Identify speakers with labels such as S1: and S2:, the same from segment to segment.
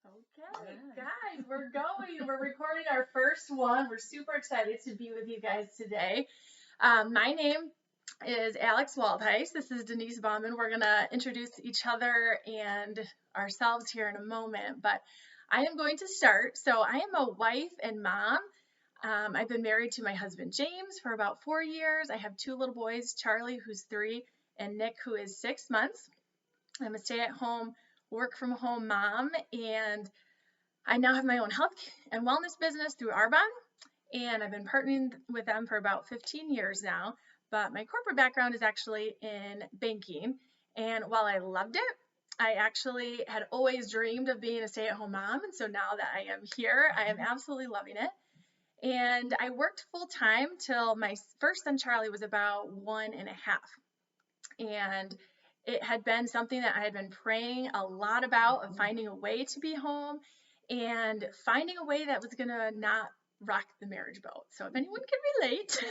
S1: Okay, guys, we're going. We're recording our first one. We're super excited to be with you guys today. My name is Alex Waldheis. This is Denise Bauman. We're going to introduce each other and ourselves here in a moment, but I am going to start. So, I am a wife and mom. I've been married to my husband James for about 4 years. I have two little boys, Charlie, who's 3, and Nick, who is 6 months. I'm a stay at home, work from home mom, and I now have my own health and wellness business through Arbonne, and I've been partnering with them for about 15 years now. But my corporate background is actually in banking. And while I loved it, I actually had always dreamed of being a stay at home mom. And so now that I am here, I am absolutely loving it. And I worked full time till my first son, Charlie, was about 1.5. And it had been something that I had been praying a lot about, of finding a way to be home and finding a way that was going to not rock the marriage boat. So if anyone can relate.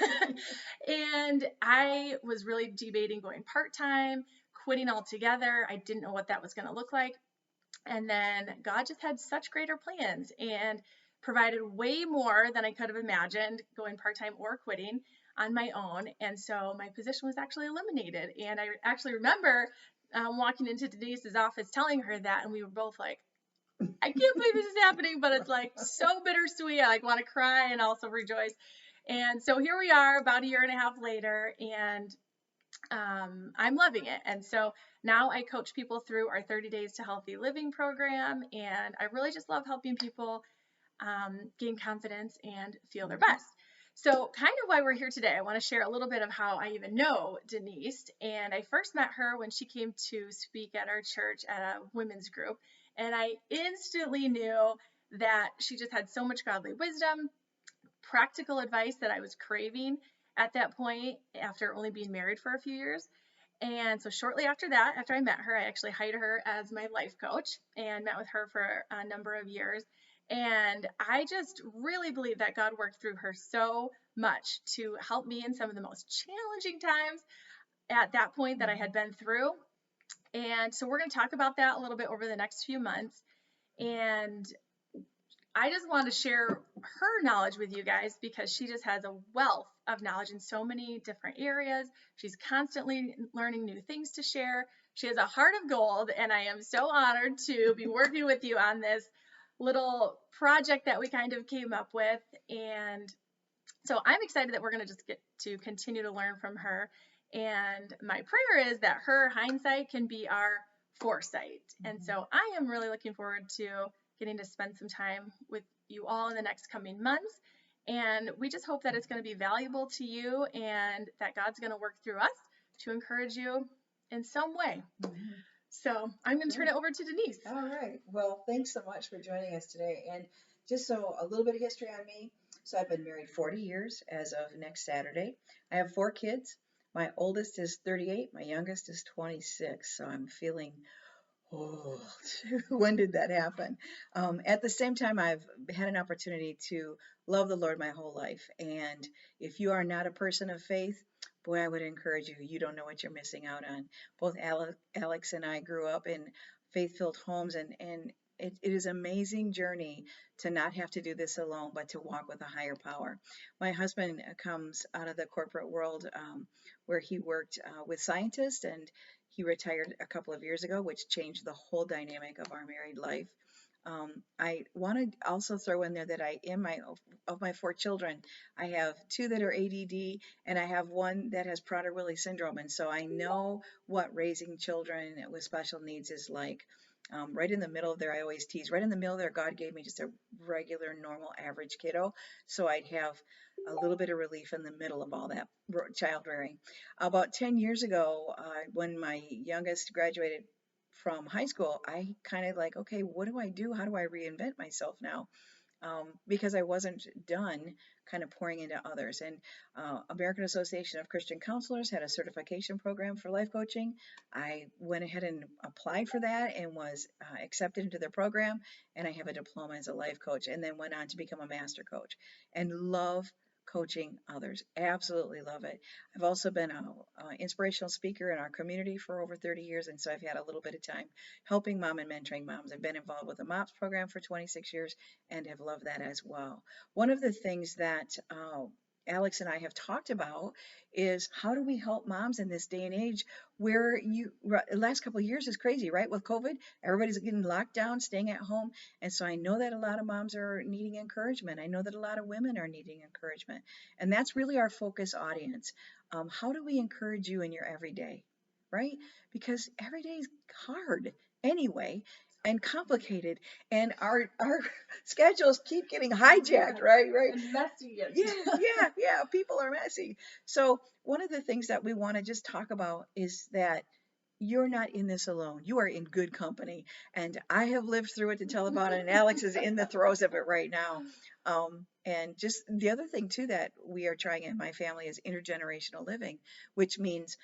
S1: And I was really debating going part-time, quitting altogether. I didn't know what that was going to look like. And then God just had such greater plans and provided way more than I could have imagined, going part-time or quitting on my own. And so my position was actually eliminated. And I actually remember walking into Denise's office telling her that, and we were both like, I can't believe this is happening, but it's like so bittersweet. I like want to cry and also rejoice. And so here we are about a year and a half later, and I'm loving it. And so now I coach people through our 30 Days to Healthy Living program, and I really just love helping people gain confidence and feel their best. So, kind of why we're here today, I want to share a little bit of how I even know Denise. And I first met her when she came to speak at our church at a women's group. And I instantly knew that she just had so much godly wisdom, practical advice that I was craving at that point after only being married for a few years. And so shortly after that, after I met her, I actually hired her as my life coach and met with her for a number of years. And I just really believe that God worked through her so much to help me in some of the most challenging times at that point that I had been through. And so we're going to talk about that a little bit over the next few months. And I just want to share her knowledge with you guys because she just has a wealth of knowledge in so many different areas. She's constantly learning new things to share. She has a heart of gold, and I am so honored to be working with you on this little project that we kind of came up with. And so I'm excited that we're going to just get to continue to learn from her. And my prayer is that her hindsight can be our foresight. And so I am really looking forward to getting to spend some time with you all in the next coming months. And we just hope that it's going to be valuable to you and that God's going to work through us to encourage you in some way. So I'm going to turn it over to Denise.
S2: All right. Well, thanks so much for joining us today. And just so a little bit of history on me. So I've been married 40 years as of next Saturday. I have 4 kids. My oldest is 38. My youngest is 26. So I'm feeling old. When did that happen? At the same time, I've had an opportunity to love the Lord my whole life. And if you are not a person of faith, boy, I would encourage you. You don't know what you're missing out on. Both Alex and I grew up in faith-filled homes, and it is an amazing journey to not have to do this alone, but to walk with a higher power. My husband comes out of the corporate world where he worked with scientists, and he retired a couple of years ago, which changed the whole dynamic of our married life. I want to also throw in there that of my 4 children, I have 2 that are ADD, and I have 1 that has Prader-Willi syndrome. And so I know what raising children with special needs is like. Right in the middle of there, I always tease, right in the middle there, God gave me just a regular, normal, average kiddo. So I'd have a little bit of relief in the middle of all that child rearing. About 10 years ago, when my youngest graduated from high school, I kind of like, okay, what do I do? How do I reinvent myself now? Because I wasn't done kind of pouring into others. And American Association of Christian Counselors had a certification program for life coaching. I went ahead and applied for that and was accepted into their program. And I have a diploma as a life coach, and then went on to become a master coach and love coaching others. Absolutely love it. I've also been an inspirational speaker in our community for over 30 years, and so I've had a little bit of time helping mom and mentoring moms. I've been involved with the MOPS program for 26 years and have loved that as well. One of the things that Alex and I have talked about is how do we help moms in this day and age where the last couple of years is crazy, right? With COVID, everybody's getting locked down, staying at home. And so I know that a lot of moms are needing encouragement. I know that a lot of women are needing encouragement. And that's really our focus audience. How do we encourage you in your everyday, right? Because every day is hard anyway and complicated, and our schedules keep getting hijacked, right?
S1: And messy.
S2: Yeah, people are messy. So one of the things that we want to just talk about is that you're not in this alone. You are in good company. And I have lived through it to tell about it, and Alex is in the throes of it right now. And just the other thing, too, that we are trying in my family is intergenerational living, which means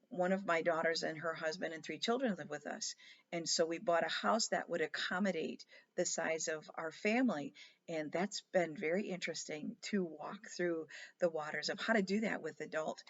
S2: one of my daughters and her husband and 3 children live with us. And so we bought a house that would accommodate the size of our family. And that's been very interesting to walk through the waters of how to do that with adult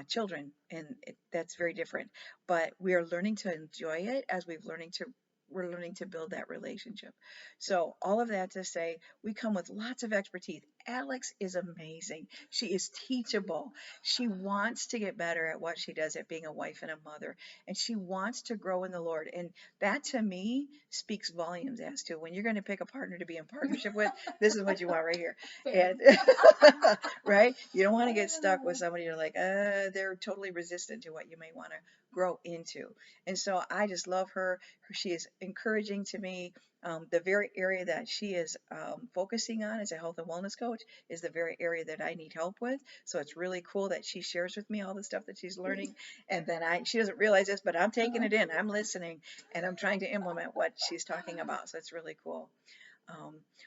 S2: children. And that's very different. But we are learning to enjoy it as we're learning to build that relationship. So all of that to say, we come with lots of expertise. Alex is amazing. She is teachable. She wants to get better at what she does at being a wife and a mother, and she wants to grow in the Lord. And that to me speaks volumes as to when you're going to pick a partner to be in partnership with, this is what you want right here. And right? You don't want to get stuck with somebody you're like, they're totally resistant to what you may want to grow into. And so I just love her. She is encouraging to me. The very area that she is focusing on as a health and wellness coach is the very area that I need help with. So it's really cool that she shares with me all the stuff that she's learning. And then she doesn't realize this, but I'm taking it in. I'm listening and I'm trying to implement what she's talking about. So it's really cool.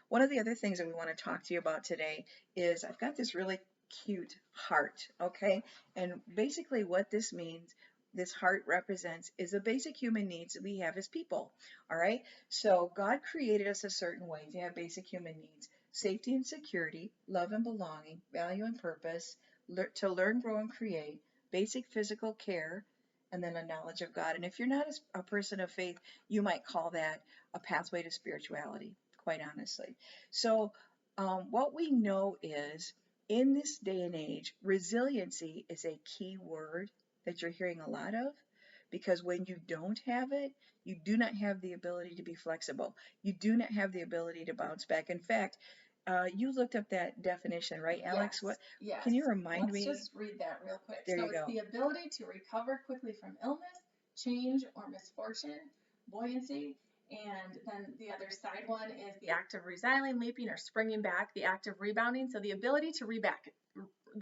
S2: One of the other things that we want to talk to you about today is I've got this really cute heart, okay? And basically what this means, this heart represents, is the basic human needs that we have as people, all right? So God created us a certain way to have basic human needs: safety and security, love and belonging, value and purpose, to learn, grow, and create, basic physical care, and then a knowledge of God. And if you're not a person of faith, you might call that a pathway to spirituality, quite honestly. So what we know is in this day and age, resiliency is a key word that you're hearing a lot of, because when you don't have it, you do not have the ability to be flexible. You do not have the ability to bounce back. In fact, you looked up that definition, right, Alex?
S1: Yes.
S2: Can you remind me?
S1: Let's just read that real quick.
S2: There
S1: so
S2: you
S1: it's
S2: go.
S1: the ability to recover quickly from illness, change, or misfortune, buoyancy. And then the other side one is the act of resilience, leaping or springing back, the act of rebounding. So the ability to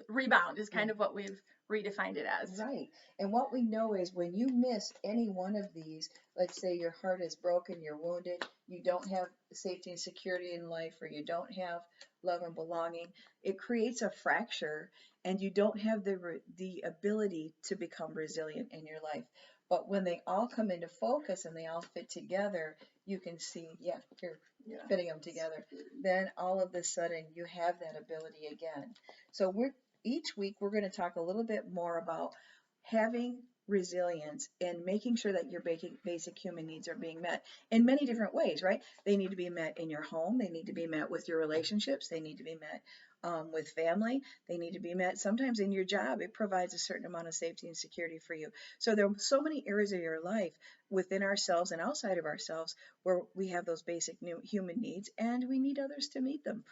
S1: rebound is kind of what we've redefined it as.
S2: Right. And what we know is when you miss any one of these, let's say your heart is broken, you're wounded, you don't have safety and security in life, or you don't have love and belonging, it creates a fracture, and you don't have the ability to become resilient in your life. But when they all come into focus and they all fit together, you can see, you're fitting them together. Then all of a sudden you have that ability again. So each week we're going to talk a little bit more about having resilience and making sure that your basic human needs are being met in many different ways, right? They need to be met in your home. They need to be met with your relationships. They need to be met with family. They need to be met sometimes in your job. It provides a certain amount of safety and security for you. So there are so many areas of your life within ourselves and outside of ourselves where we have those basic human needs, and we need others to meet them.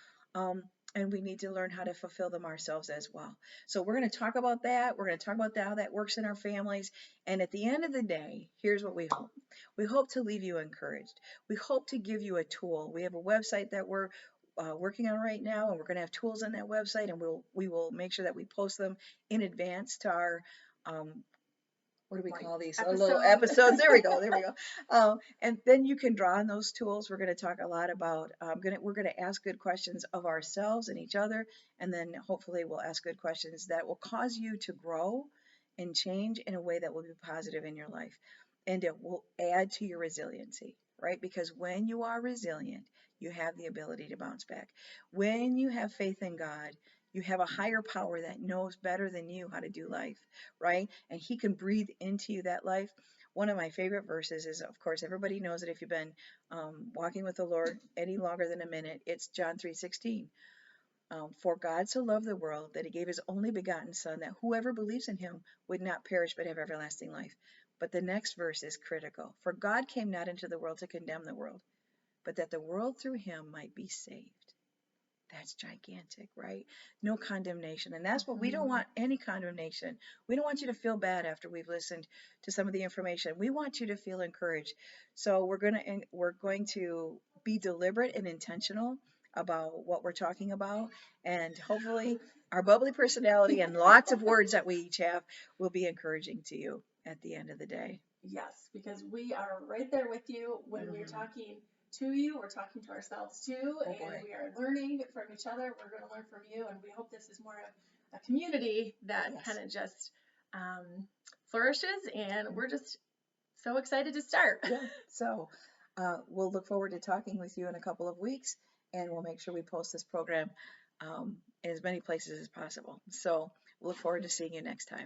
S2: And we need to learn how to fulfill them ourselves as well. So we're going to talk about that. We're going to talk about how that works in our families. And at the end of the day, here's what we hope. We hope to leave you encouraged. We hope to give you a tool. We have a website that we're working on right now, and we're going to have tools on that website, and we will make sure that we post them in advance to our what do we call these? Little episodes. There we go. And then you can draw on those tools. We're going to talk a lot about, we're going to ask good questions of ourselves and each other. And then hopefully we'll ask good questions that will cause you to grow and change in a way that will be positive in your life. And it will add to your resiliency, right? Because when you are resilient, you have the ability to bounce back. When you have faith in God, You have a higher power that knows better than you how to do life, right? And he can breathe into you that life. One of my favorite verses is, of course, everybody knows it if you've been walking with the Lord any longer than a minute. It's John 3:16. For God so loved the world that he gave his only begotten Son, that whoever believes in him would not perish but have everlasting life. But the next verse is critical. For God came not into the world to condemn the world, but that the world through him might be saved. That's gigantic, right? No condemnation. And that's what we don't want, any condemnation. We don't want you to feel bad after we've listened to some of the information. We want you to feel encouraged. So we're going to be deliberate and intentional about what we're talking about, and hopefully our bubbly personality and lots of words that we each have will be encouraging to you at the end of the day.
S1: Yes, because we are right there with you when we're talking to you. We're talking to ourselves too, and we are learning from each other. We're going to learn from you, and we hope this is more of a community that kind of just flourishes, and we're just so excited to start.
S2: Yeah. So we'll look forward to talking with you in a couple of weeks, and we'll make sure we post this program in as many places as possible. So we'll look forward to seeing you next time.